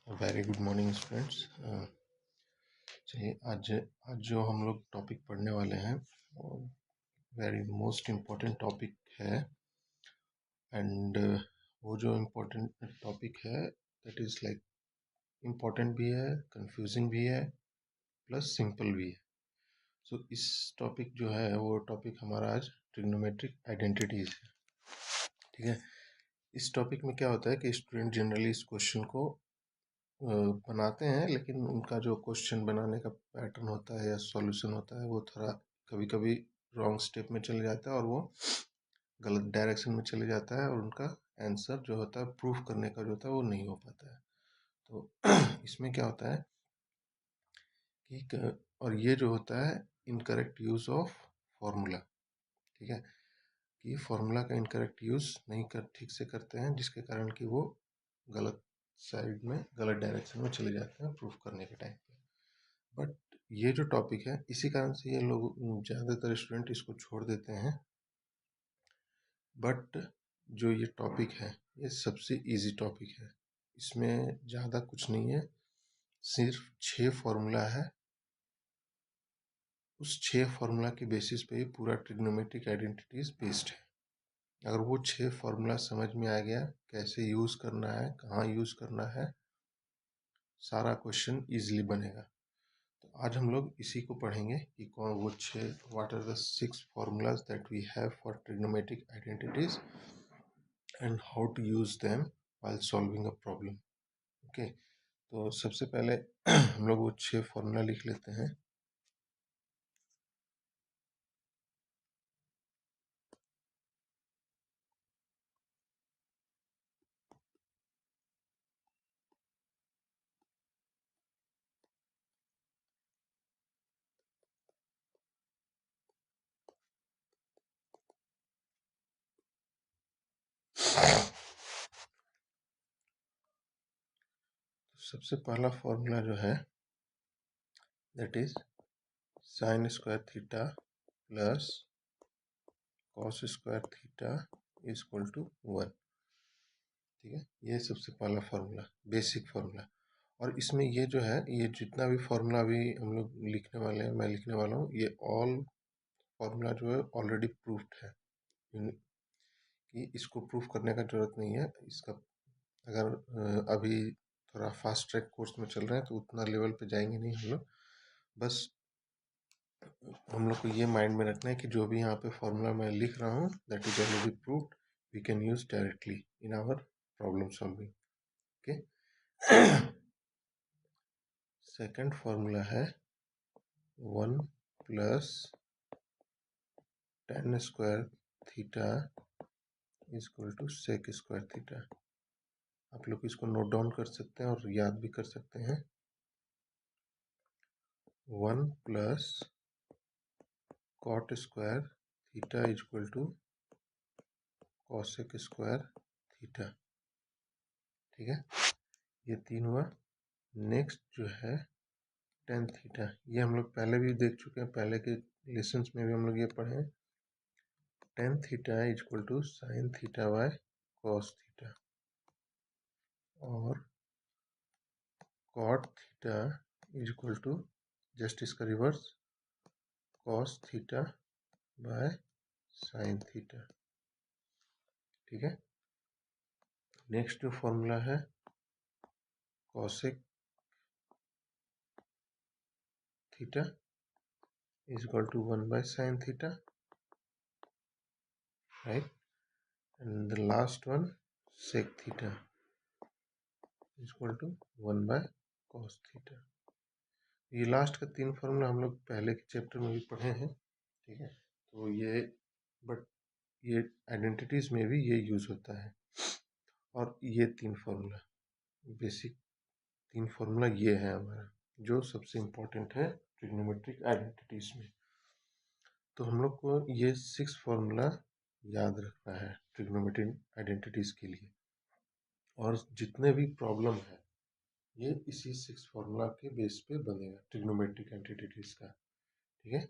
Very good morning students. चलिए आज आज जो हम लोग टॉपिक पढ़ने वाले हैं वो वेरी मोस्ट इम्पोर्टेंट टॉपिक है। एंड वो जो इम्पोर्टेंट टॉपिक है दैट इज़ लाइक इम्पोर्टेंट भी है, कंफ्यूजिंग भी है, प्लस सिंपल भी है। सो इस टॉपिक जो है वो टॉपिक हमारा आज ट्रिग्नोमेट्रिक आइडेंटिटीज़ है। ठीक है, इस टॉपिक में क्या होता है कि स्टूडेंट जनरली इस क्वेश्चन को बनाते हैं, लेकिन उनका जो क्वेश्चन बनाने का पैटर्न होता है या सॉल्यूशन होता है वो थोड़ा कभी कभी रॉन्ग स्टेप में चले जाता है और वो गलत डायरेक्शन में चले जाता है और उनका आंसर जो होता है प्रूफ करने का जो होता है वो नहीं हो पाता है। तो इसमें क्या होता है कि और ये जो होता है इनकरेक्ट यूज़ ऑफ फॉर्मूला। ठीक है, कि फॉर्मूला का इनकरेक्ट यूज़ नहीं कर ठीक से करते हैं, जिसके कारण कि वो गलत साइड में गलत डायरेक्शन में चले जाते हैं प्रूफ करने के टाइम पे। बट ये जो टॉपिक है इसी कारण से ये लोग ज़्यादातर स्टूडेंट इसको छोड़ देते हैं। बट जो ये टॉपिक है ये सबसे इजी टॉपिक है, इसमें ज़्यादा कुछ नहीं है, सिर्फ 6 फार्मूला है। उस 6 फार्मूला के बेसिस पे ही पूरा ट्रिग्नोमेट्रिक आइडेंटिटीज बेस्ड है। अगर वो 6 फार्मूला समझ में आ गया कैसे यूज़ करना है, कहाँ यूज़ करना है, सारा क्वेश्चन इजीली बनेगा। तो आज हम लोग इसी को पढ़ेंगे कि कौन वो 6 what are the 6 formulas that we have for trigonometric identities and how to use them while solving a problem. Okay, तो सबसे पहले हम लोग वो 6 फॉर्मूला लिख लेते हैं। सबसे पहला फॉर्मूला जो है that is sine square theta plus cos square theta is equal to 1। ठीक है, ये सबसे पहला फार्मूला, बेसिक फार्मूला। और इसमें ये जो है, ये जितना भी फार्मूला अभी हम लोग लिखने वाले हैं, मैं लिखने वाला हूँ, ये ऑल फार्मूला जो है ऑलरेडी प्रूफ्ड है, कि इसको प्रूफ करने का जरूरत नहीं है। इसका अगर अभी थोड़ा फास्ट ट्रैक कोर्स में चल रहे हैं तो उतना लेवल पे जाएंगे नहीं हम लोग। बस हम लोग को ये माइंड में रखना है कि जो भी यहाँ पे फॉर्मूला मैं लिख रहा हूँ that is already proved, we can use directly in our problem solving. Okay, second formula है 1 plus tan square theta is equal to sec square theta. आप लोग इसको नोट डाउन कर सकते हैं और याद भी कर सकते हैं। 1 plus cot square theta is equal to cosec square theta. ठीक है, ये 3 हुआ। नेक्स्ट जो है टेन थीटा, ये हम लोग पहले भी देख चुके हैं, पहले के लेसन्स में भी हम लोग ये पढ़े हैं। Tan theta is equal to sine theta by cos theta, और cot theta is equal to just इसका reverse, cos theta by sine theta. ठीक है, नेक्स्ट जो फॉर्मूला है cosec theta is equal to 1 by sine theta, right. And the last one sec theta is equal to 1 by cos theta. ये last का 3 formula हम लोग पहले के चैप्टर में भी पढ़े हैं। ठीक है, तो ये बट ये आइडेंटिटीज में भी ये यूज होता है। और ये 3 फॉर्मूला, बेसिक 3 फॉर्मूला ये है हमारा जो सबसे इम्पोर्टेंट है ट्रिग्नोमेट्रिक आइडेंटिटीज में। तो हम लोग को ये 6 फॉर्मूला याद रखना है ट्रिग्नोमेट्रिक आइडेंटिटीज के लिए, और जितने भी प्रॉब्लम है ये इसी 6 फॉर्मूला के बेस पे बनेगा ट्रिग्नोमेट्रिक आइडेंटिटीज का। ठीक है,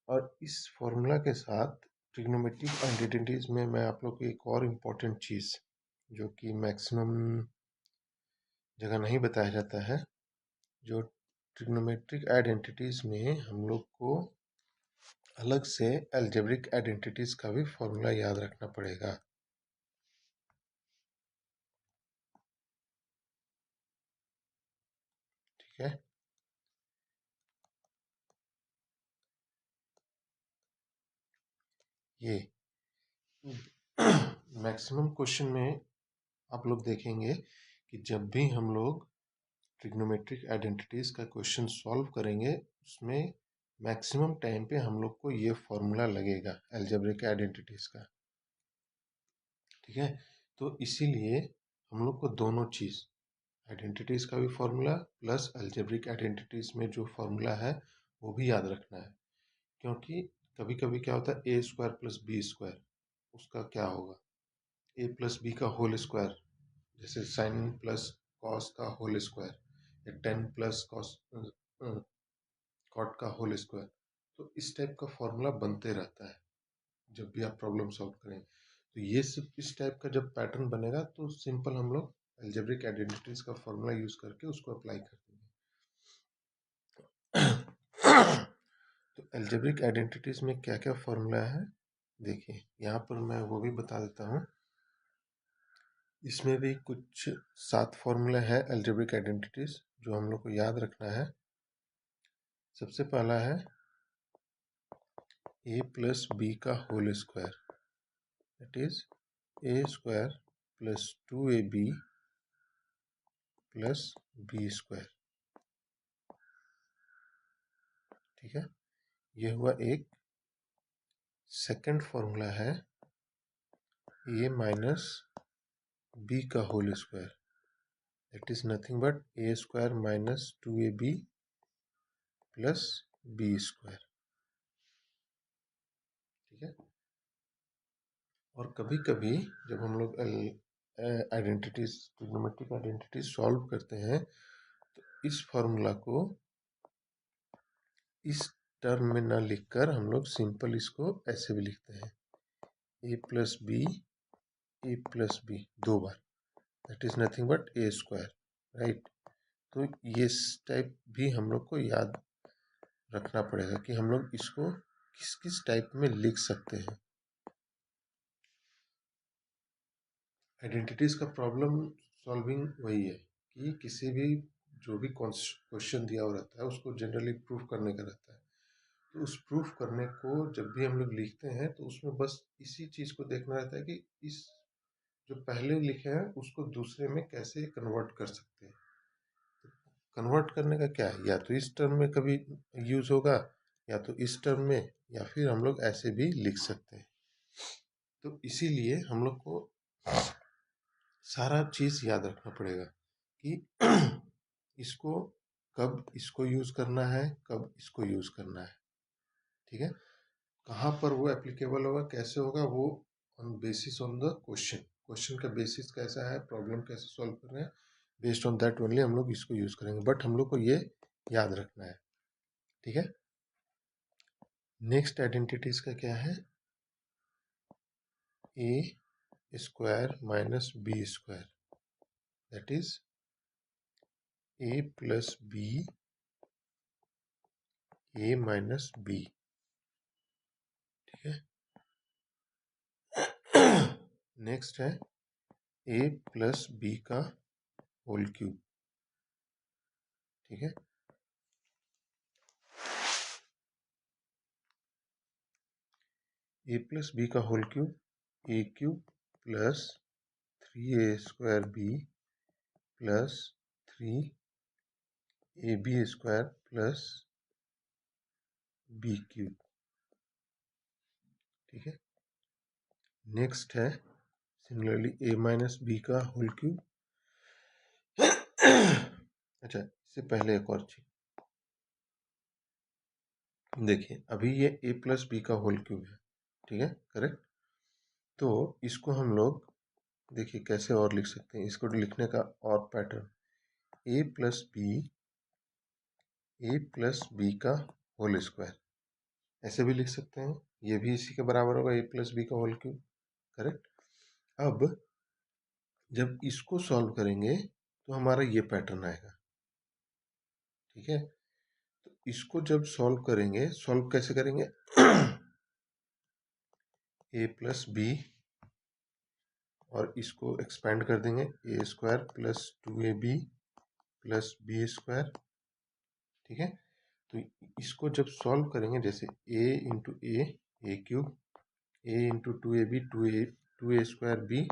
और इस फॉर्मूला के साथ ट्रिग्नोमेट्रिक आइडेंटिटीज में मैं आप लोग को एक और इम्पोर्टेंट चीज़ जो कि मैक्सिमम जगह नहीं बताया जाता है, जो ट्रिग्नोमेट्रिक आइडेंटिटीज में हम लोग को अलग से अलजेब्रिक आइडेंटिटीज का भी फॉर्मूला याद रखना पड़ेगा। ठीक है, ये मैक्सिमम क्वेश्चन में आप लोग देखेंगे कि जब भी हम लोग ट्रिग्नोमेट्रिक आइडेंटिटीज का क्वेश्चन सॉल्व करेंगे, उसमें मैक्सिमम टाइम पे हम लोग को ये फॉर्मूला लगेगा अलजेब्रिक आइडेंटिटीज का। ठीक है, तो इसीलिए हम लोग को दोनों चीज़, आइडेंटिटीज का भी फॉर्मूला प्लस अलजेब्रिक आइडेंटिटीज में जो फॉर्मूला है वो भी याद रखना है। क्योंकि कभी कभी क्या होता है, a square plus B square, उसका क्या होगा, ए प्लस बी का होल स्क्वायर, जैसे साइन प्लस कॉस का होल स्क्वायर, या टेन प्लस कॉस कॉट का होल स्क्वायर। तो इस टाइप का फॉर्मूला बनते रहता है जब भी आप प्रॉब्लम सॉल्व करें। तो ये सब इस टाइप का जब पैटर्न बनेगा तो सिंपल हम लोग अलजेब्रिक आइडेंटिटीज का फॉर्मूला यूज करके उसको अप्लाई कर देंगे। तो अलजेब्रिक आइडेंटिटीज में क्या क्या फॉर्मूला है, देखिए यहाँ पर मैं वो भी बता देता हूँ। इसमें भी कुछ 7 फॉर्मूला है अलजेब्रिक आइडेंटिटीज जो हम लोग को याद रखना है। सबसे पहला है a प्लस बी का whole square, that is A square plus 2ab plus B square. ठीक है, ये हुआ एक। सेकंड फॉर्मूला है a माइनस बी का whole square, that is nothing but A square minus 2ab plus B square. ठीक है, और कभी कभी जब हम लोग आइडेंटिटीज, ट्रिग्नोमेट्रिक आइडेंटिटीज सॉल्व करते हैं, तो इस फॉर्मूला को इस टर्म में ना लिखकर हम लोग सिंपल इसको ऐसे भी लिखते हैं, ए प्लस बी 2 बार, that is nothing but A square, right. तो ये टाइप भी हम लोग को याद रखना पड़ेगा कि हम लोग इसको किस किस टाइप में लिख सकते हैं। आइडेंटिटीज का प्रॉब्लम सॉल्विंग वही है कि किसी भी जो भी क्वेश्चन दिया हुआ रहता है उसको जनरली प्रूफ करने का रहता है। तो उस प्रूफ करने को जब भी हम लोग लिखते हैं तो उसमें बस इसी चीज़ को देखना रहता है कि इस जो पहले लिखे हैं उसको दूसरे में कैसे कन्वर्ट कर सकते हैं। कन्वर्ट करने का क्या है, या तो इस टर्म में कभी यूज होगा, या तो इस टर्म में, या फिर हम लोग ऐसे भी लिख सकते हैं। तो इसीलिए हम लोग को सारा चीज़ याद रखना पड़ेगा कि इसको कब इसको यूज़ करना है, कब इसको यूज़ करना है। ठीक है, कहाँ पर वो एप्लीकेबल होगा, कैसे होगा, वो on basis on the question, question का बेसिस कैसा है, प्रॉब्लम कैसे सॉल्व कर रहे हैं, बेस्ड ऑन दैट ओनली हम लोग इसको यूज़ करेंगे, बट हम लोग को ये याद रखना है। ठीक है, नेक्स्ट आइडेंटिटीज का क्या है, a square minus B square, that is a plus b a minus b. ठीक है, नेक्स्ट है ए प्लस बी का होल क्यूब। ठीक है, ए प्लस बी का whole cube, a cube plus 3a square b plus 3ab square plus b cube. ठीक है, next है सिमिलरली a माइनस बी का होल क्यूब। अच्छा, इससे पहले एक और चीज देखिए, अभी ये a प्लस बी का होल क्यूब है। ठीक है, करेक्ट। तो इसको हम लोग देखिए कैसे और लिख सकते हैं, इसको लिखने का और पैटर्न, a प्लस बी का होल स्क्वायर, ऐसे भी लिख सकते हैं, ये भी इसी के बराबर होगा, a प्लस बी का होल क्यूब, करेक्ट। अब जब इसको सॉल्व करेंगे तो हमारा ये पैटर्न आएगा। ठीक है, तो इसको जब सॉल्व करेंगे, सॉल्व कैसे करेंगे? ए प्लस बी, और इसको एक्सपेंड कर देंगे, a square plus 2ab plus B square. ठीक है, तो इसको जब सॉल्व करेंगे, जैसे a into a cube, a into 2ab 2a square b,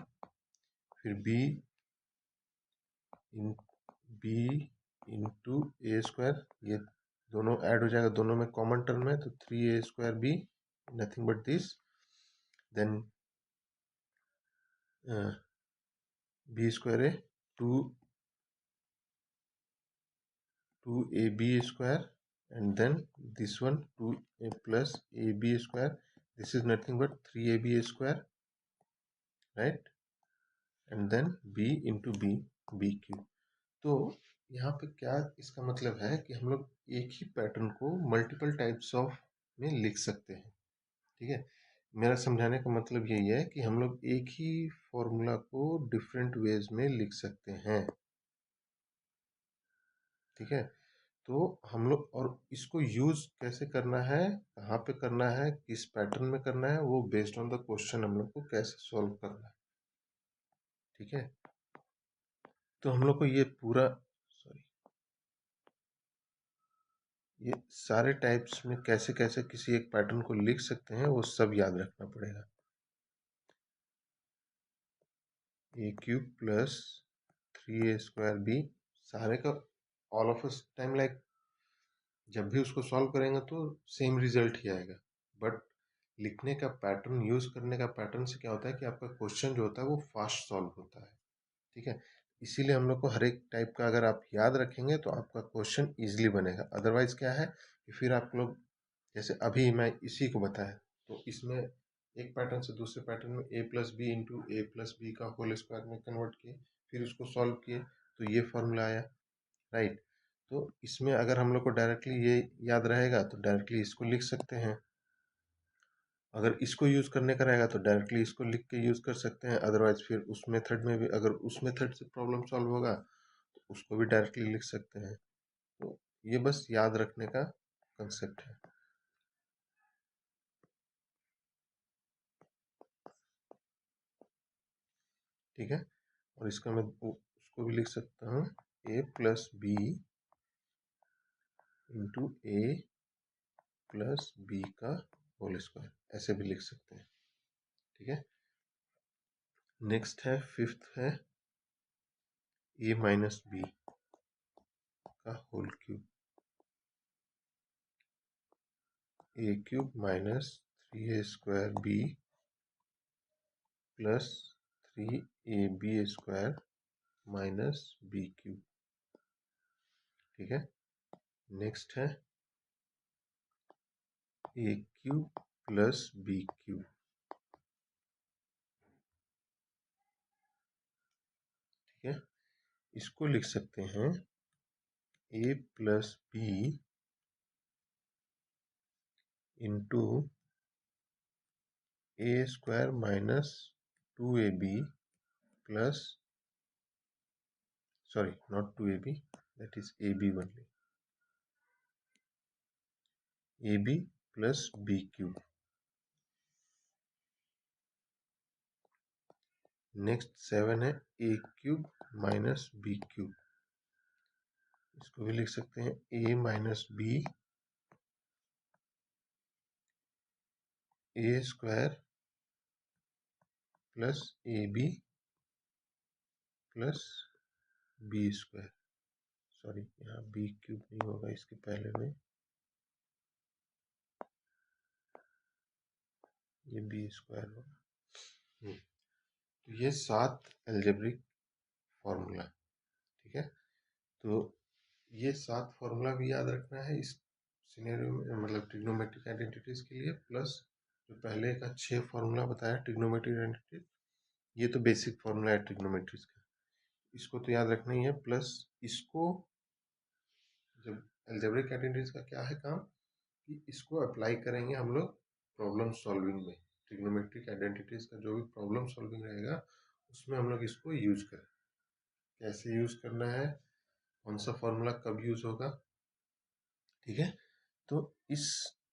फिर बी इंटू ए स्क्वायर, ये दोनों ऐड हो जाएगा, दोनों में कॉमन टर्म है, तो 3a square B, nothing but this, then B square A, two A B square, and then this one 2a plus ab square, this is nothing but 3ab square, right? and then b into b cube। तो यहाँ पे क्या इसका मतलब है कि हम लोग एक ही पैटर्न को मल्टीपल टाइप्स ऑफ में लिख सकते हैं। ठीक है, मेरा समझाने का मतलब यही है कि हम लोग एक ही फॉर्मूला को डिफरेंट वेज में लिख सकते हैं। ठीक है, तो हम लोग, और इसको यूज कैसे करना है, कहाँ पे करना है, किस पैटर्न में करना है, वो बेस्ड ऑन द क्वेश्चन हम लोग को कैसे सॉल्व करना है। ठीक है, तो हम लोग को ये पूरा, सॉरी, ये सारे टाइप्स में कैसे कैसे किसी एक पैटर्न को लिख सकते हैं वो सब याद रखना पड़ेगा। A cube plus 3a square b, सारे का all of us time like जब भी उसको सॉल्व करेंगे तो सेम रिजल्ट ही आएगा, बट लिखने का पैटर्न, यूज करने का पैटर्न से क्या होता है कि आपका क्वेश्चन जो होता है वो फास्ट सॉल्व होता है। ठीक है, इसीलिए हम लोग को हर एक टाइप का अगर आप याद रखेंगे तो आपका क्वेश्चन इजीली बनेगा। अदरवाइज क्या है कि फिर आप लोग, जैसे अभी मैं इसी को बताया, तो इसमें एक पैटर्न से दूसरे पैटर्न में ए plus B into A plus B का होल स्क्वायर में कन्वर्ट किए, फिर उसको सॉल्व किए, तो ये फॉर्मूला आया, राइट? तो इसमें अगर हम लोग को डायरेक्टली ये याद रहेगा तो डायरेक्टली इसको लिख सकते हैं, अगर इसको यूज करने का रहेगा तो डायरेक्टली इसको लिख के यूज कर सकते हैं, अदरवाइज फिर उस मेथड में भी, अगर उस मेथड से प्रॉब्लम सॉल्व होगा तो उसको भी डायरेक्टली लिख सकते हैं। तो ये बस याद रखने का कंसेप्ट है। ठीक है, और इसका मैं उसको भी लिख सकता हूँ, ए plus B into A plus B का होल स्क्वायर, ऐसे भी लिख सकते हैं। ठीक है, नेक्स्ट है, फिफ्थ है ए माइनस बी का whole cube, a cube minus 3a square b plus 3ab square minus B cube. ठीक है, नेक्स्ट है a cube plus b cube. ठीक है, इसको लिख सकते हैं a plus B into A square minus 2ab plus, sorry, not 2ab, that is ab only, ab plus b cube। Next 7 है a cube minus B cube, इसको भी लिख सकते हैं a minus B, a square plus A B plus B square, sorry यहाँ b cube नहीं होगा, इसके पहले में ये बी स्क्वायर होगा। तो ये 7 एल्जेब्रिक फॉर्मूला। ठीक है, तो ये 7 फॉर्मूला भी याद रखना है इस सिनेरियो में, मतलब ट्रिग्नोमेट्रिक आइडेंटिटीज के लिए, प्लस जो पहले का 6 फॉर्मूला बताया ट्रिग्नोमेट्रिक आइडेंटिटीज, ये तो बेसिक फॉर्मूला है ट्रिग्नोमेट्रीज का, इसको तो याद रखना ही है। प्लस इसको जब एल्जेब्रिक आइडेंटिटीज का क्या है काम कि इसको अप्लाई करेंगे हम लोग प्रॉब्लम सॉल्विंग में, ट्रिग्नोमेट्रिक आइडेंटिटीज का जो भी प्रॉब्लम सॉल्विंग रहेगा उसमें हम लोग इसको यूज करें। कैसे यूज करना है, कौन सा फॉर्मूला कब यूज होगा। ठीक है, तो इस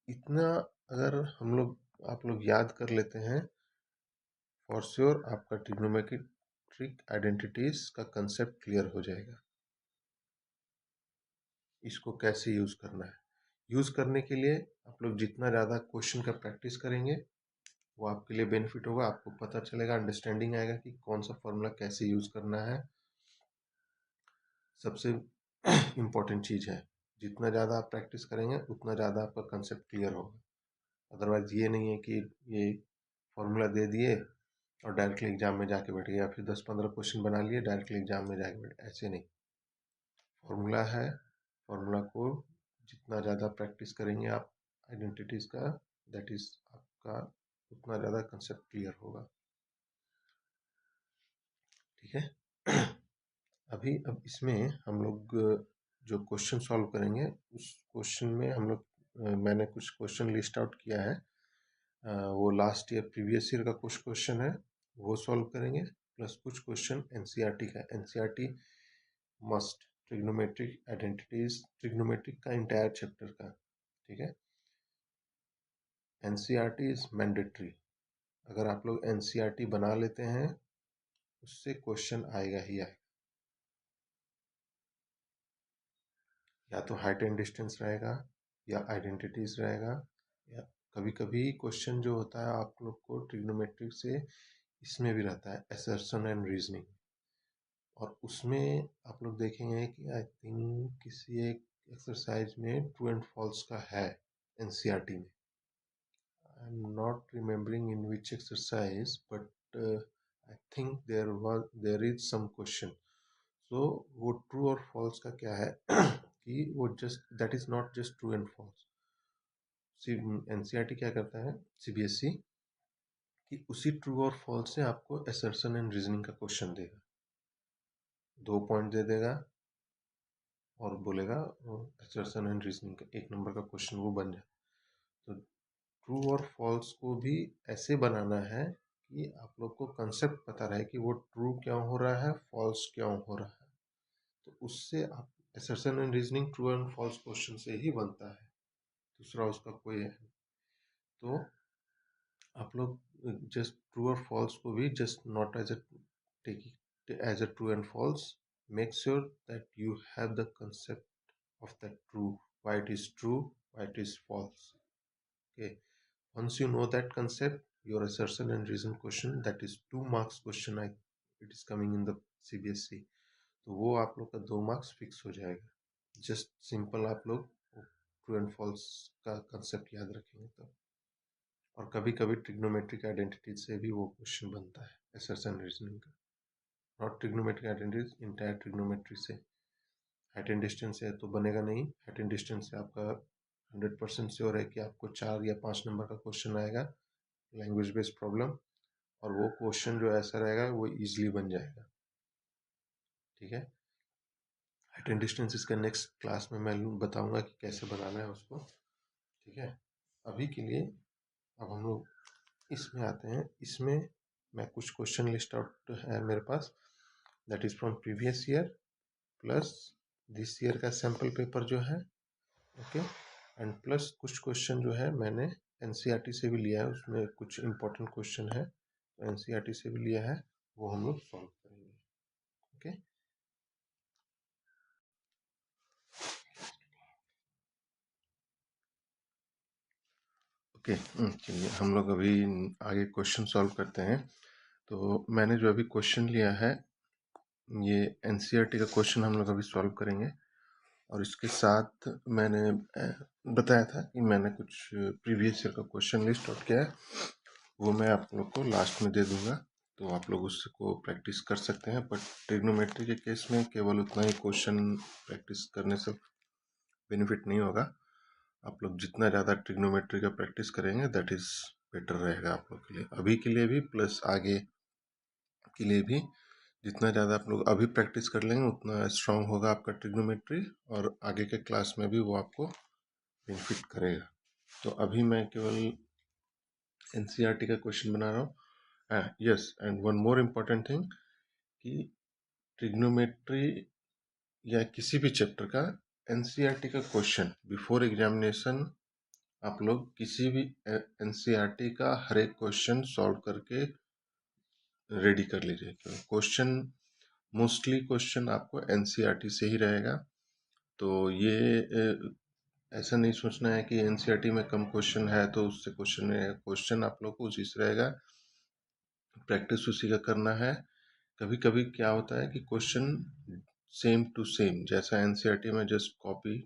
इतना अगर हम लोग आप लोग याद कर लेते हैं, फॉर श्योर आपका ट्रिग्नोमेट्रिक आइडेंटिटीज का कंसेप्ट क्लियर हो जाएगा। इसको कैसे यूज करना है, यूज करने के लिए आप लोग जितना ज़्यादा क्वेश्चन का प्रैक्टिस करेंगे वो आपके लिए बेनिफिट होगा। आपको पता चलेगा, अंडरस्टैंडिंग आएगा कि कौन सा फॉर्मूला कैसे यूज करना है। सबसे इम्पोर्टेंट चीज़ है, जितना ज़्यादा आप प्रैक्टिस करेंगे उतना ज़्यादा आपका कंसेप्ट क्लियर होगा। अदरवाइज ये नहीं है कि ये फॉर्मूला दे दिए और डायरेक्टली एग्जाम में जाके बैठ गए, या फिर 10-15 क्वेश्चन बना लिए डायरेक्टली एग्जाम में जाके बैठ, ऐसे नहीं। फॉर्मूला है, फॉर्मूला को जितना ज़्यादा प्रैक्टिस करेंगे आप आइडेंटिटीज़ का, दैट इज़ आपका उतना ज़्यादा कंसेप्ट क्लियर होगा। ठीक है। अब इसमें हम लोग जो क्वेश्चन सॉल्व करेंगे उस क्वेश्चन में हम लोग मैंने कुछ क्वेश्चन लिस्ट आउट किया है। वो लास्ट ईयर प्रीवियस ईयर का कुछ क्वेश्चन है वो सॉल्व करेंगे, प्लस कुछ क्वेश्चन एनसीईआरटी का। NCERT must trigonometric identities, trigonometric का इंटायर चैप्टर का। ठीक है, एनसीईआरटी इज मैंडेटरी। अगर आप लोग एनसीईआरटी बना लेते हैं उससे क्वेश्चन आएगा ही आएगा। या तो हाइट एंड डिस्टेंस रहेगा, या आइडेंटिटीज रहेगा, या कभी कभी क्वेश्चन जो होता है आप लोग को ट्रिग्नोमेट्रिक से इसमें भी रहता है, असर्शन एंड रीजनिंग। और उसमें आप लोग देखेंगे कि आई थिंक किसी एक एक्सरसाइज में ट्रू एंड फॉल्स का है एनसीईआरटी में। I am not remembering in which exercise, but I think there is some question. So वो ट्रू और फॉल्स का क्या है कि वो just that is not just true and false. NCERT क्या करता है, सीबीएसई, कि उसी ट्रू और फॉल्स से आपको असर्शन एंड रीजनिंग का क्वेश्चन देगा। 2 पॉइंट दे देगा और बोलेगा असर्शन एंड रीजनिंग का 1 नंबर का क्वेश्चन वो बन जाए। तो ट्रू और फॉल्स को भी ऐसे बनाना है कि आप लोग को कंसेप्ट पता रहे कि वो ट्रू क्यों हो रहा है, फॉल्स क्यों हो रहा है। तो उससे आप assertion and reasoning true and false question से ही बनता है, दूसरा उसका कोई है। तो आप लोग जस्ट ट्रू और फॉल्स को भी just not as a take it as a true and false, make sure that you have the concept of that true, why it is true, why it is false. Okay, once you know that concept, your assertion and reason question, that is 2 marks question, it is coming in the CBSE, तो वो आप लोग का 2 marks fix हो जाएगा। Just simple आप लोग true and false का कंसेप्ट याद रखेंगे तब। और कभी कभी ट्रिग्नोमेट्रिक आइडेंटिटी से भी वो क्वेश्चन बनता है असर्शन रीजनिंग का, not trigonometric identity, entire trigonometry से। हाइट एंड डिस्टेंस है तो बनेगा नहीं। हाइट एंड डिस्टेंस से आपका 100% श्योर है कि आपको 4 या 5 नंबर का क्वेश्चन आएगा, लैंग्वेज बेस्ड प्रॉब्लम, और वो क्वेश्चन जो ऐसा रहेगा वो इजीली बन जाएगा। ठीक है, हाइट एंड डिस्टेंस इसका नेक्स्ट क्लास में मैं बताऊंगा कि कैसे बनाना है उसको। ठीक है, अभी के लिए अब हम लोग इसमें आते हैं। इसमें मैं कुछ क्वेश्चन लिस्ट आउट है मेरे पास, that is from previous year plus this year का सैम्पल पेपर जो है। ओके, एंड प्लस कुछ क्वेश्चन जो है मैंने एनसीईआरटी से भी लिया है, उसमें कुछ इंपॉर्टेंट क्वेश्चन है तो एनसीईआरटी से भी लिया है, वो हम लोग सॉल्व करेंगे। ओके, ओके, चलिए हम लोग अभी आगे क्वेश्चन सॉल्व करते हैं। तो मैंने जो अभी क्वेश्चन लिया है ये एनसीईआरटी का क्वेश्चन हम लोग अभी सॉल्व करेंगे। और इसके साथ मैंने बताया था कि मैंने कुछ प्रीवियस ईयर का क्वेश्चन लिस्ट आउट किया है, वो मैं आप लोग को लास्ट में दे दूंगा, तो आप लोग उसको प्रैक्टिस कर सकते हैं। बट ट्रिग्नोमेट्री के केस में केवल उतना ही क्वेश्चन प्रैक्टिस करने से बेनिफिट नहीं होगा। आप लोग जितना ज़्यादा ट्रिग्नोमेट्री का प्रैक्टिस करेंगे दैट इज़ बेटर रहेगा आप लोग के लिए, अभी के लिए भी प्लस आगे के लिए भी। जितना ज़्यादा आप लोग अभी प्रैक्टिस कर लेंगे उतना स्ट्रांग होगा आपका ट्रिग्नोमेट्री, और आगे के क्लास में भी वो आपको बेनिफिट करेगा। तो अभी मैं केवल एनसीईआरटी का क्वेश्चन बना रहा हूँ। Yes, and one more important thing कि ट्रिग्नोमेट्री या किसी भी चैप्टर का एनसीईआरटी का क्वेश्चन बिफोर एग्जामिनेशन आप लोग किसी भी एनसीईआरटी का हर एक क्वेश्चन सॉल्व करके रेडी कर लीजिए। क्वेश्चन मोस्टली क्वेश्चन आपको एनसीईआरटी से ही रहेगा। तो ये ऐसा नहीं सोचना है कि एनसीईआरटी में कम क्वेश्चन है तो उससे क्वेश्चन आप लोग को उसी से रहेगा, प्रैक्टिस उसी का करना है। कभी कभी क्या होता है कि क्वेश्चन सेम टू सेम जैसा एनसीईआरटी में जस्ट कॉपी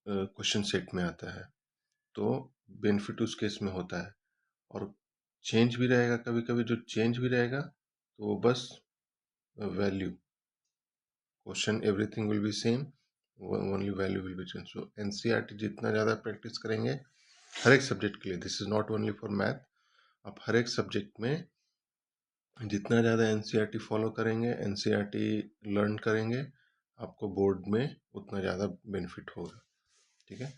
क्वेश्चन सेट में आता है, तो बेनिफिट उस केस में होता है। और चेंज भी रहेगा, कभी कभी जो चेंज भी रहेगा तो वो बस value, question everything will be same, only value will be change. So NCERT जितना ज़्यादा प्रैक्टिस करेंगे हर एक सब्जेक्ट के लिए, this is not only for math, आप हर एक सब्जेक्ट में जितना ज़्यादा एनसीईआरटी फॉलो करेंगे, एनसीईआरटी लर्न करेंगे, आपको बोर्ड में उतना ज़्यादा बेनिफिट होगा। ठीक है,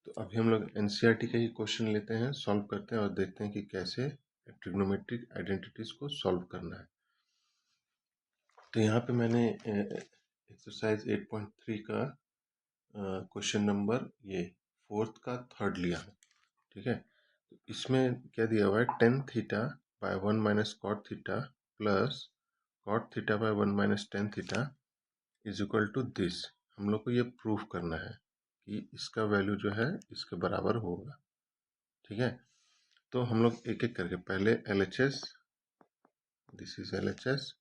तो अभी हम लोग एनसीईआरटी के ही क्वेश्चन लेते हैं, सॉल्व करते हैं और देखते हैं कि कैसे ट्रिग्नोमेट्रिक आइडेंटिटीज को सॉल्व करना है। तो यहाँ पे मैंने एक्सरसाइज 8.3 का क्वेश्चन नंबर ये फोर्थ का थर्ड लिया है। ठीक है, तो इसमें क्या दिया हुआ है, tan theta by 1 minus cot theta plus cot theta by 1 minus tan theta is equal to this. हम लोग को ये प्रूफ करना है कि इसका वैल्यू जो है इसके बराबर होगा। ठीक है, तो हम लोग एक एक करके पहले LHS, this is LHS,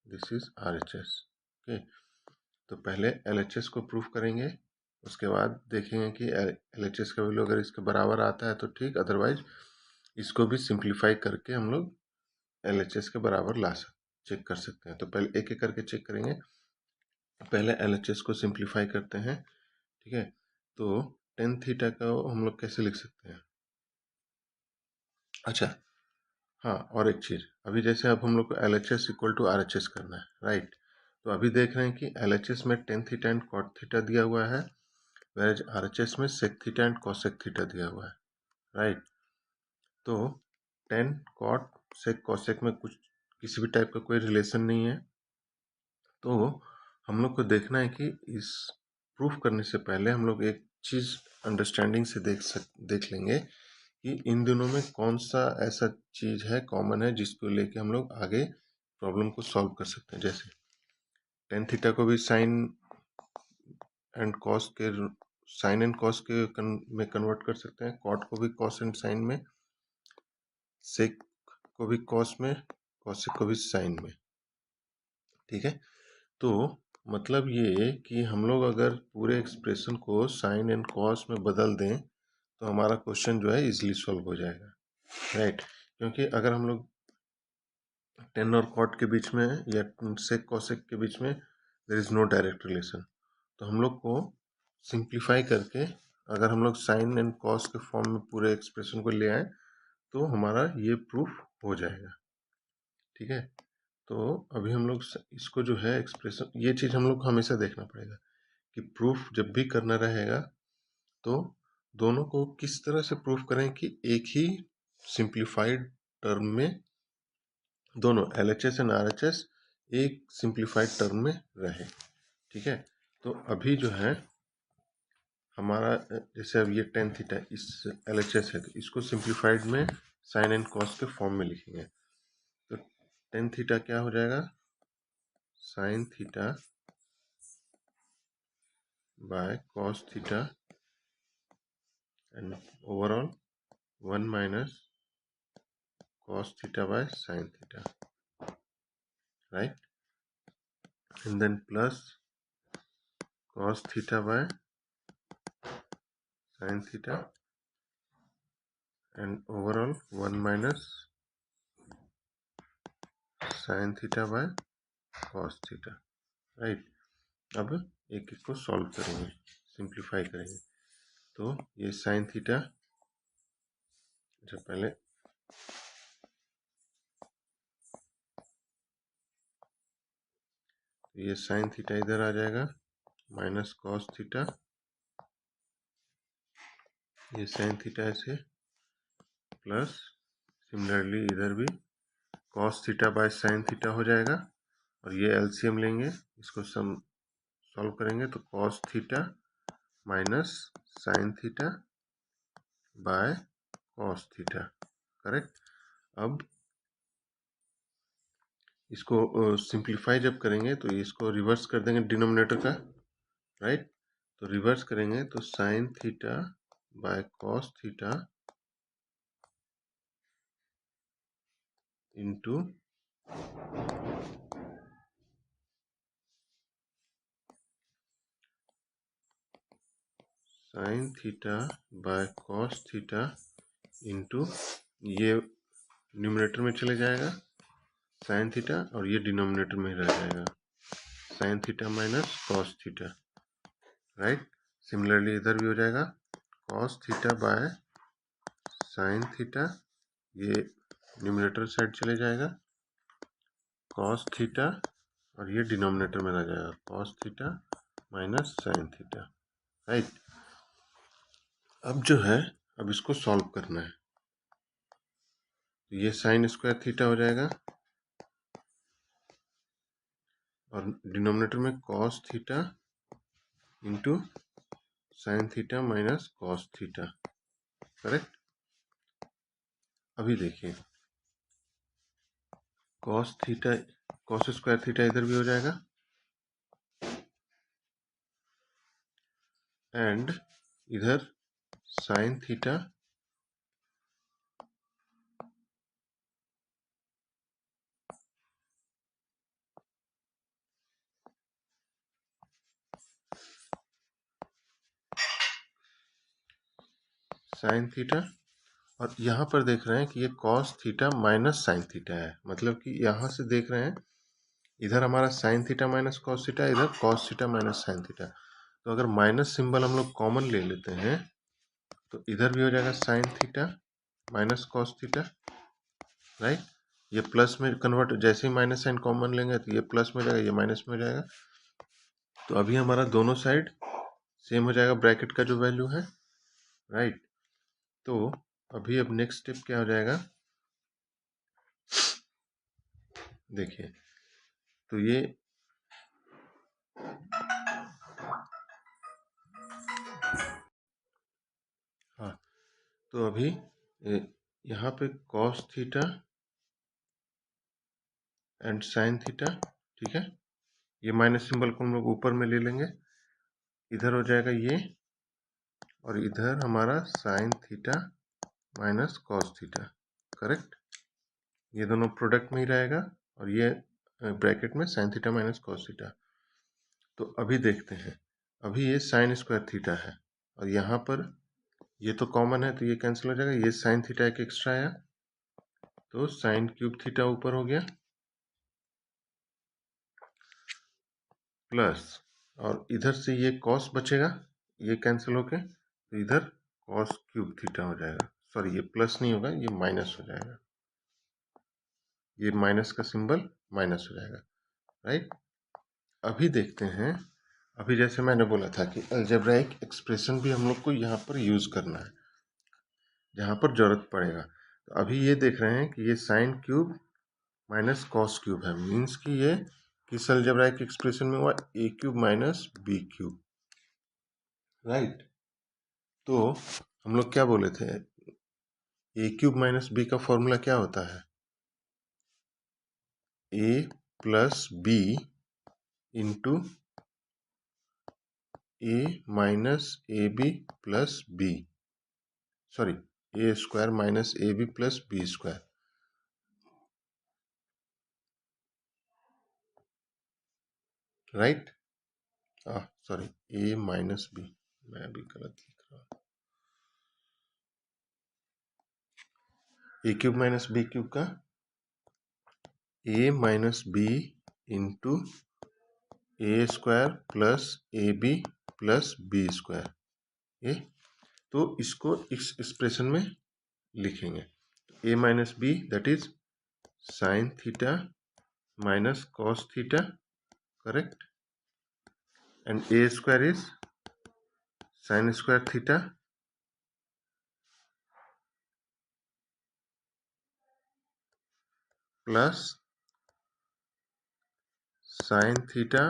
this is RHS। Okay, तो पहले LHS को प्रूफ करेंगे, उसके बाद देखेंगे कि LHS का वैल्यू अगर इसके बराबर आता है तो ठीक, अदरवाइज इसको भी सिंप्लीफाई करके हम लोग LHS के बराबर चेक कर सकते हैं। तो पहले एक एक करके चेक करेंगे। पहले LHS को सिंप्लीफाई करते हैं। ठीक है, तो टेन थीटा का हम लोग कैसे लिख सकते हैं, अच्छा हाँ, और एक चीज़, अभी जैसे अब हम लोग को LHS इक्वल टू RHS करना है, राइट। तो अभी देख रहे हैं कि LHS में tan theta and cot theta दिया हुआ है, वेज RHS में sec theta and cosec theta दिया हुआ है, राइट। तो टेन कॉट सेक कोसेक में कुछ किसी भी टाइप का कोई रिलेशन नहीं है, तो हम लोग को देखना है कि इस प्रूफ करने से पहले हम लोग एक चीज़ अंडरस्टैंडिंग से देख लेंगे कि इन दोनों में कौन सा ऐसा चीज़ है कॉमन है जिसको लेके हम लोग आगे प्रॉब्लम को सॉल्व कर सकते हैं। जैसे टेन थीटा को भी साइन एंड कॉस के में कन्वर्ट कर सकते हैं, कॉट को भी कॉस एंड साइन में, सेक को भी कॉस में, कॉसेक को भी साइन में। ठीक है, तो मतलब ये कि हम लोग अगर पूरे एक्सप्रेशन को साइन एंड कॉस में बदल दें तो हमारा क्वेश्चन जो है इजीली सॉल्व हो जाएगा, राइट। क्योंकि अगर हम लोग टेन और कॉट के बीच में या सेक कॉसेक के बीच में there is no direct relation, तो हम लोग को सिंप्लीफाई करके अगर हम लोग साइन एंड कॉस के फॉर्म में पूरे एक्सप्रेशन को ले आए तो हमारा ये प्रूफ हो जाएगा। ठीक है, तो अभी हम लोग इसको जो है एक्सप्रेशन, ये चीज़ हम लोग को हमेशा देखना पड़ेगा कि प्रूफ जब भी करना रहेगा तो दोनों को किस तरह से प्रूफ करें कि एक ही सिंप्लीफाइड टर्म में दोनों LHS एंड RHS एक सिंप्लीफाइड टर्म में रहे। ठीक है, तो अभी जो है हमारा जैसे अब ये टेन थीटा इस LHS है, तो इसको सिंप्लीफाइड में साइन एंड कॉस के फॉर्म में लिखेंगे। तो टेन थीटा क्या हो जाएगा, sign theta by cos theta and overall 1 minus cos theta by sin theta, right, and then plus cos theta by sin theta and overall 1 minus sin theta by cos theta, right। अब एक एक को solve करेंगे, simplify करेंगे। तो ये sin theta, जब पहले ये sin थीटा इधर आ जाएगा माइनस cos थीटा, ये sin थीटा ऐसे प्लस सिमिलरली इधर भी cos theta by sin theta हो जाएगा और ये एलसीएम लेंगे, इसको सम सॉल्व करेंगे तो cos theta minus sine theta by cos theta, correct. अब इसको सिंप्लीफाई जब करेंगे तो इसको रिवर्स कर देंगे डिनोमिनेटर का, राइट। तो रिवर्स करेंगे तो sign theta by cos theta into sine theta by cos theta into, ये न्यूमरेटर में चले जाएगा साइन थीटा और ये डिनोमिनेटर में रह जाएगा sign theta minus cos theta, right. Similarly इधर भी हो जाएगा cos theta by sine theta, ये न्यूमरेटर साइड चले जाएगा कॉस थीटा और ये डिनोमिनेटर में रह जाएगा cos theta minus sine theta, right. अब जो है, अब इसको सॉल्व करना है तो ये साइन स्क्वायर थीटा हो जाएगा और डिनोमिनेटर में cos theta into sine theta minus cos theta, correct. अभी देखिए cos theta cos square theta इधर भी हो जाएगा एंड इधर साइन थीटा साइन थीटा, और यहाँ पर देख रहे हैं कि ये cos theta minus sine theta है, मतलब कि यहाँ से देख रहे हैं इधर हमारा sine theta minus cos theta, इधर cos theta minus sine theta. तो अगर माइनस सिंबल हम लोग कॉमन ले लेते हैं तो इधर भी हो जाएगा sign theta minus cos theta, right. ये प्लस में कन्वर्ट, जैसे ही माइनस साइन कॉमन लेंगे तो ये प्लस में जाएगा, ये माइनस में हो जाएगा। तो अभी हमारा दोनों साइड सेम हो जाएगा ब्रैकेट का जो वैल्यू है, राइट। तो अभी अब नेक्स्ट स्टेप क्या हो जाएगा, देखिए तो ये हाँ, तो अभी यहाँ पे cos theta and sign theta, ठीक है। ये माइनस सिंबल को हम लोग ऊपर में ले लेंगे, इधर हो जाएगा ये और इधर हमारा sine theta minus cos theta, correct. ये दोनों प्रोडक्ट में ही रहेगा और ये ब्रैकेट में sign theta minus cos theta. तो अभी देखते हैं, अभी ये साइन स्क्वायर थीटा है और यहाँ पर ये तो कॉमन है तो ये कैंसिल हो जाएगा, ये साइन थीटा एक एक्स्ट्रा आया तो साइन क्यूब थीटा ऊपर हो गया प्लस, और इधर से ये कॉस बचेगा, ये कैंसिल होके तो इधर कॉस क्यूब थीटा हो जाएगा, सॉरी ये प्लस नहीं होगा, ये माइनस हो जाएगा, ये माइनस का सिंबल माइनस हो जाएगा, राइट। अभी देखते हैं, अभी जैसे मैंने बोला था कि अलजेब्राइक एक्सप्रेशन भी हम लोग को यहाँ पर यूज़ करना है जहाँ पर जरूरत पड़ेगा। तो अभी ये देख रहे हैं कि ये sine cube minus cos cube है, मीन्स कि ये किस अलजेब्राइक एक्सप्रेशन में हुआ, A cube minus B cube, right. तो हम लोग क्या बोले थे, ए क्यूब माइनस बी का फॉर्मूला क्या होता है, ए plus B into A minus A B plus B, sorry A square minus A B plus B square, right. Sorry A minus B, मैं अभी गलत लिख रहा हूँ, ए क्यूब माइनस बी क्यूब का A minus B into A square plus A B plus B square, ये तो इसको इस एक्सप्रेशन में लिखेंगे, A minus B that is sine theta minus cos theta, correct, and A square is sine square theta plus sine theta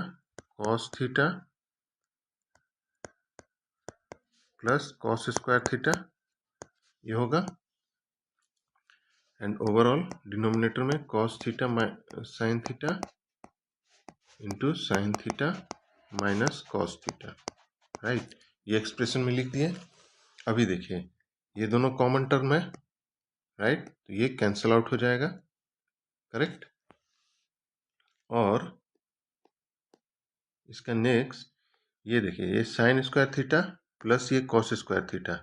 cos theta plus cos square theta ये होगा, and overall denominator में cos theta sine theta into sine theta minus cos theta, right. ये expression में लिख दिए। अभी देखिए ये दोनों कॉमन टर्म है, राइट, तो ये कैंसिल आउट हो जाएगा, करेक्ट। और इसका नेक्स्ट ये देखिए, ये साइन स्क्वायर थीटा प्लस ये कॉस स्क्वायर थीटा,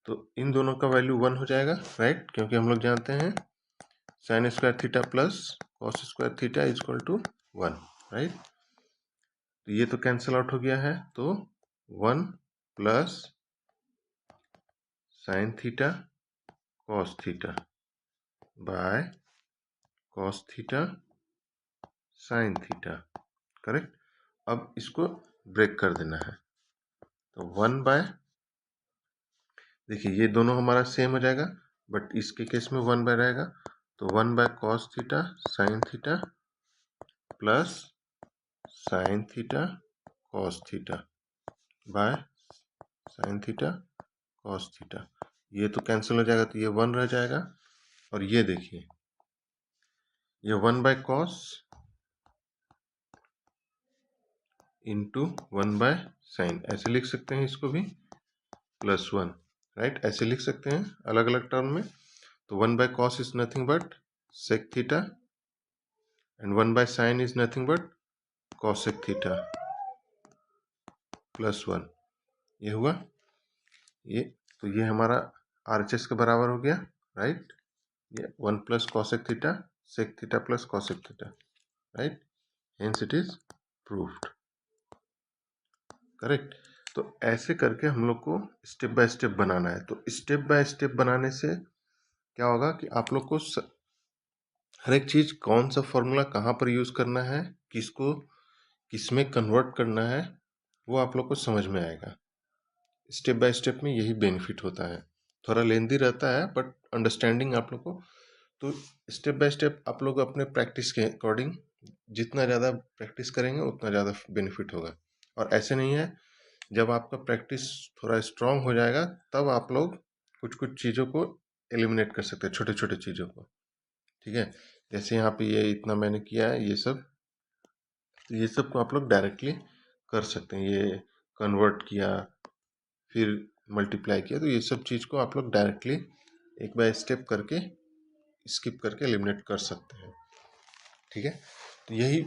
तो इन दोनों का वैल्यू 1 हो जाएगा, राइट, क्योंकि हम लोग जानते हैं sine square theta plus cos square theta is equal to 1, right. तो ये तो कैंसिल आउट हो गया है, तो 1 plus sine theta cos theta by cos theta sine theta, correct. अब इसको ब्रेक कर देना है, तो 1 बाय, देखिए ये दोनों हमारा सेम हो जाएगा, बट इसके केस में 1 बाय रहेगा, तो 1 by cos theta sine theta plus sine theta cos theta by sine theta cos theta, ये तो कैंसिल हो जाएगा, तो ये 1 रह जाएगा। और ये देखिए ये 1 by cos into 1 by sign, ऐसे लिख सकते हैं इसको भी, प्लस 1, राइट, ऐसे लिख सकते हैं अलग अलग टर्म में। तो 1 by cos is nothing but sec theta and 1 by sine is nothing but cosec theta plus 1, ये हुआ ये, तो ये हमारा RHS के बराबर हो गया, राइट। ये 1 plus cosec theta sec theta plus cosec theta, right, hence it is proved, correct. तो ऐसे करके हम लोग को स्टेप बाय स्टेप बनाना है। तो स्टेप बाय स्टेप बनाने से क्या होगा कि आप लोग को हर एक चीज कौन सा फॉर्मूला कहाँ पर यूज करना है, किसको किसमें कन्वर्ट करना है, वो आप लोग को समझ में आएगा। स्टेप बाय स्टेप में यही बेनिफिट होता है, थोड़ा लेंदी रहता है बट अंडरस्टैंडिंग आप लोग को, तो स्टेप बाय स्टेप आप लोग अपने प्रैक्टिस के अकॉर्डिंग जितना ज़्यादा प्रैक्टिस करेंगे उतना ज़्यादा बेनिफिट होगा। और ऐसे नहीं है, जब आपका प्रैक्टिस थोड़ा स्ट्रांग हो जाएगा तब आप लोग कुछ कुछ चीज़ों को एलिमिनेट कर सकते हैं, छोटे छोटे चीज़ों को, ठीक है। जैसे यहाँ पे ये इतना मैंने किया है ये सब, तो ये सब को आप लोग डायरेक्टली कर सकते हैं। ये कन्वर्ट किया फिर मल्टीप्लाई किया, तो ये सब चीज़ को आप लोग डायरेक्टली एक बाय स्टेप करके स्किप करके एलिमिनेट कर सकते हैं, ठीक है। तो यही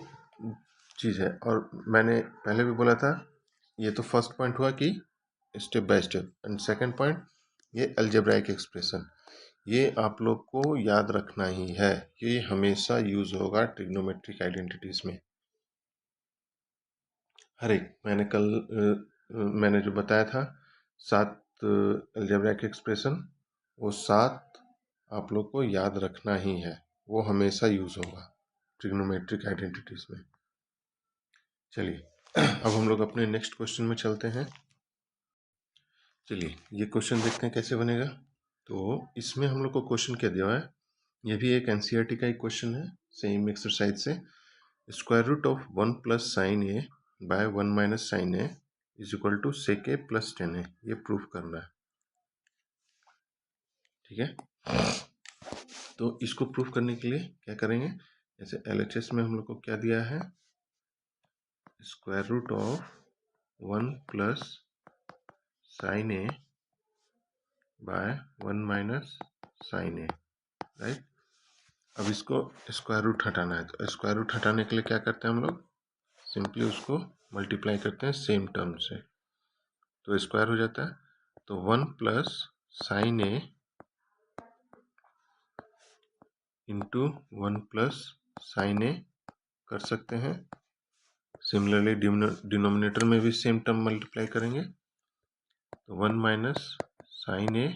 चीज़ है। और मैंने पहले भी बोला था, ये तो फर्स्ट पॉइंट हुआ कि step by step, and second point ये अलजेब्राइक एक्सप्रेशन, ये आप लोग को याद रखना ही है, ये हमेशा यूज होगा ट्रिग्नोमेट्रिक आइडेंटिटीज में। हर एक मैंने जो बताया था 7 अलजेब्राइक एक्सप्रेशन, वो 7 आप लोग को याद रखना ही है, वो हमेशा यूज होगा ट्रिग्नोमेट्रिक आइडेंटिटीज में। चलिए अब हम लोग अपने नेक्स्ट क्वेश्चन में चलते हैं। चलिए ये क्वेश्चन देखते हैं कैसे बनेगा। तो इसमें हम लोग को क्वेश्चन क्या दिया है, ये भी एक एनसीईआरटी का ही क्वेश्चन है, सेम एक्सरसाइज से। Square root of 1 plus sine A by 1 minus sine A is equal to sec A plus 10 A, ये प्रूफ करना है, ठीक है। तो इसको प्रूफ करने के लिए क्या करेंगे, जैसे LHS में हम लोग को क्या दिया है, square root of 1 plus sine A by 1 minus sine A, right. अब इसको स्क्वायर रूट हटाना है, तो स्क्वायर रूट हटाने के लिए क्या करते हैं हम लोग, सिंपली उसको मल्टीप्लाई करते हैं सेम टर्म से, तो स्क्वायर हो जाता है। तो 1 प्लस साइन ए इंटू 1 प्लस साइन ए कर सकते हैं। सिमिलरली डिनोमिनेटर में भी सेम टर्म मल्टीप्लाई करेंगे, तो 1 माइनस साइन ए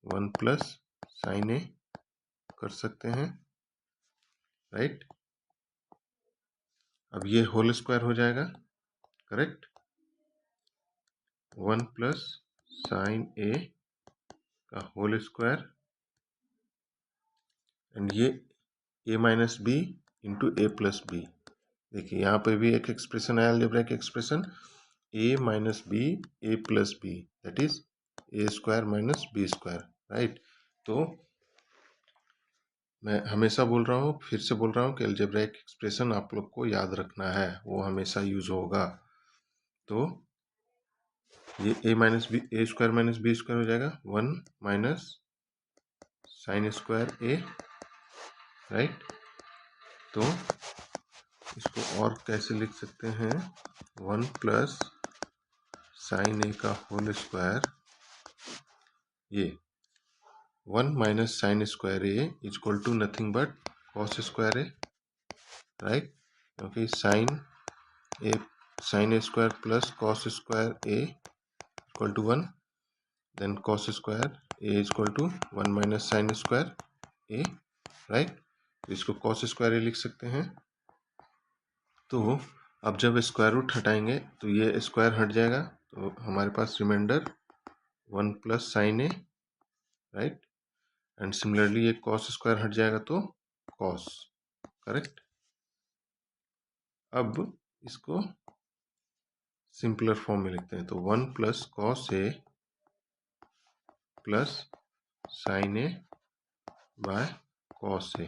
1 प्लस साइन ए कर सकते हैं, राइट। अब ये होल स्क्वायर हो जाएगा, करेक्ट। 1 प्लस साइन ए का होल स्क्वायर, एंड ये a minus B into A plus B. देखिए यहाँ पे भी एक एक्सप्रेशन आया, algebraic expression a minus B A plus B, that is A square minus B square, right. तो मैं हमेशा बोल रहा हूँ, फिर से बोल रहा हूँ कि अलजेब्रिक एक्सप्रेशन आप लोग को याद रखना है, वो हमेशा यूज होगा। तो ये ए minus B, a square minus B square हो जाएगा 1 minus sine square A, right. तो इसको और कैसे लिख सकते हैं, 1 प्लस साइन ए का होल स्क्वायर, ये 1 minus sine square A is equal to nothing but cos square A, right. क्योंकि sine A square plus cos square A equal to 1, then cos square A is equal to 1 minus sine square A, right. तो इसको cos square ए लिख सकते हैं। तो अब जब square root हटाएंगे तो ये स्क्वायर हट जाएगा, तो हमारे पास reminder 1 plus sine A, right. And similarly ये कॉस स्क्वायर हट जाएगा तो कॉस, करेक्ट। अब इसको सिंपलर फॉर्म में लिखते हैं, तो 1 plus cos A plus sine A by cos A,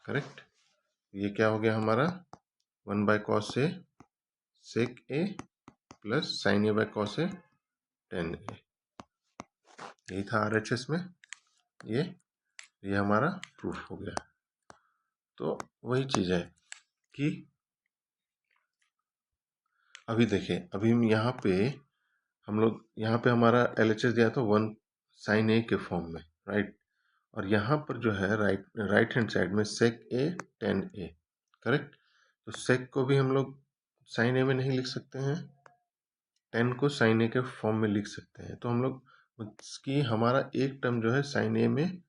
correct. ये क्या हो गया हमारा, 1 by cos A sec A plus sine A by cos A tan A, यही था RHS में। ये हमारा प्रूफ हो गया। तो वही चीज़ है कि अभी देखिए, अभी यहाँ पे हम लोग, यहाँ पे हमारा LHS दिया था 1 साइन ए के फॉर्म में, राइट। और यहाँ पर जो है राइट हैंड साइड में सेक ए टेन ए, करेक्ट। तो सेक को भी हम लोग साइन ए में नहीं लिख सकते हैं, टेन को साइन ए के फॉर्म में लिख सकते हैं। तो हम लोग उसकी हमारा एक टर्म जो है साइन ए में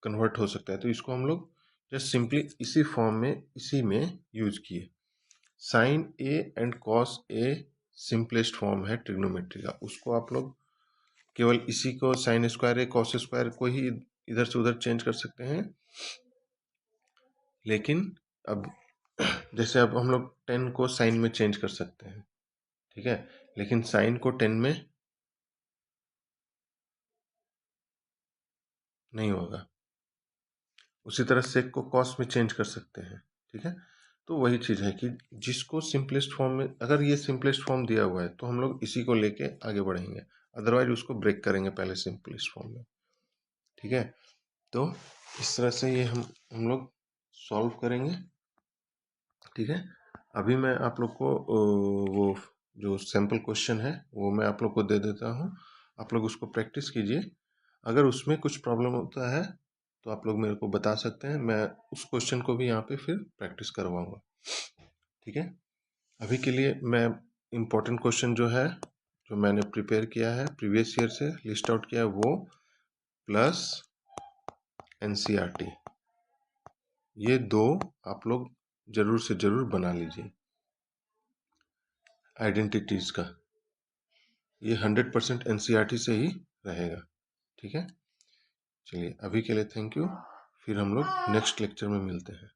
कन्वर्ट हो सकता है, तो इसको हम लोग जस्ट सिंपली इसी फॉर्म में, इसी में यूज किए। Sine A and cos A simplest form है ट्रिग्नोमेट्री का, उसको आप लोग केवल इसी को sine square A cos square को ही इधर से उधर चेंज कर सकते हैं। लेकिन अब जैसे अब हम लोग 10 को साइन में चेंज कर सकते हैं, ठीक है, लेकिन साइन को 10 में नहीं होगा। उसी तरह सेक को कॉस में चेंज कर सकते हैं, ठीक है। तो वही चीज़ है कि जिसको सिंपलेस्ट फॉर्म में, अगर ये सिंपलेस्ट फॉर्म दिया हुआ है तो हम लोग इसी को लेके आगे बढ़ेंगे, अदरवाइज उसको ब्रेक करेंगे पहले सिंपलेस्ट फॉर्म में, ठीक है। तो इस तरह से ये हम लोग सॉल्व करेंगे, ठीक है। अभी मैं आप लोग को वो जो सैम्पल क्वेश्चन है वो मैं आप लोग को दे देता हूँ, आप लोग उसको प्रैक्टिस कीजिए। अगर उसमें कुछ प्रॉब्लम होता है तो आप लोग मेरे को बता सकते हैं, मैं उस क्वेश्चन को भी यहाँ पे फिर प्रैक्टिस करवाऊँगा, ठीक है। अभी के लिए मैं इम्पोर्टेंट क्वेश्चन जो है, जो मैंने प्रिपेयर किया है प्रीवियस ईयर से लिस्ट आउट किया है, वो प्लस NCERT, ये दो आप लोग जरूर से जरूर बना लीजिए। आइडेंटिटीज का ये 100% NCERT से ही रहेगा, ठीक है। चलिए अभी के लिए थैंक यू, फिर हम लोग नेक्स्ट लेक्चर में मिलते हैं।